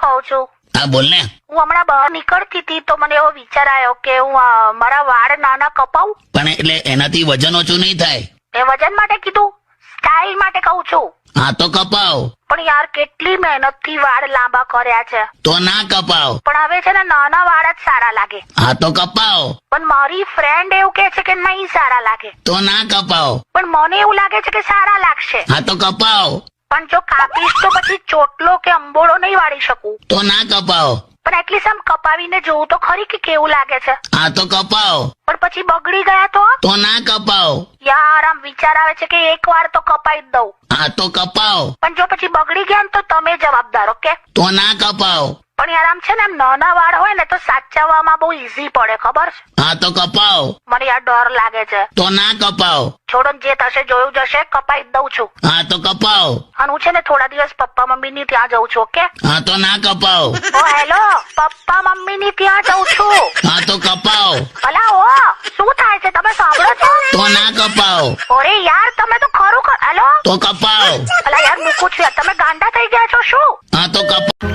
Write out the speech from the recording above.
કહું છું. હા બોલ ને. હું હમણાં બહાર નીકળતી હતી તો મને એવો વિચાર આવ્યો કે હું મારા વાળ નાના કપાવું. પણ એટલે એનાથી વજન ઓછું નહીં થાય. એ વજન માટે કીધું, સ્ટાઇલ માટે કહું છું. હા તો કપાવ. પણ યાર કેટલી મહેનત થી વાળ લાંબા કર્યા છે. તો ના કપાવ. પણ હવે છે ને નાના વાળ જ સારા લાગે. હા તો કપાવ. પણ મારી ફ્રેન્ડ એવું કે છે કે નહીં સારા લાગે. તો ના કપાવ. પણ મને એવું લાગે છે કે સારા લાગશે. હા તો કપાવ. પણ જો કાપીશ તો પછી ચોટલો કે અંબોળો નહીં વાળી શકું. તો ના કપાવ. પણ એટલીસ્ટ આમ કપાવીને જોવું તો ખરી કે કેવું લાગે છે. હા તો કપાવ. પણ પછી બગડી ગયા તો ના કપાવ. યાર આમ વિચાર આવે છે કે એક વાર તો કપાઈ જ દઉં. હા તો કપાવ. પણ જો પછી બગડી ગયા ને તો તમે જવાબદાર. ઓકે. તો ના કપાવ. પણ યાર આમ છે ને આમ નાના વાળ હોય ને તો સાચવવામાં બહુ ઈઝી પડે, ખબર છે? હા તો કપાવ. મને યાર ડર લાગે છે. તો ના કપાવ. છોડો ને, જે થશે જોયું જશે. કપાઈ જ દઉં છું. હા તો કપાવ. અને હું છે ને થોડા દિવસ પપ્પા મમ્મી ની ત્યાં જઉં છું. ઓકે. હા તો ના કપાવ. ઓ હેલો, પપ્પા મમ્મી ની ત્યાં જઉં છું. હા તો કપાવ. અલા ઓ શું થાય છે, તમે સાંભળો છો? તો ના કપાવ. અરે યાર તમે તો ખરું હેલો. તો કપાવ. અલા યાર મૂકું છું યાર, તમે ગાંડા થઈ ગયા છો શું? હા તો કપાવ.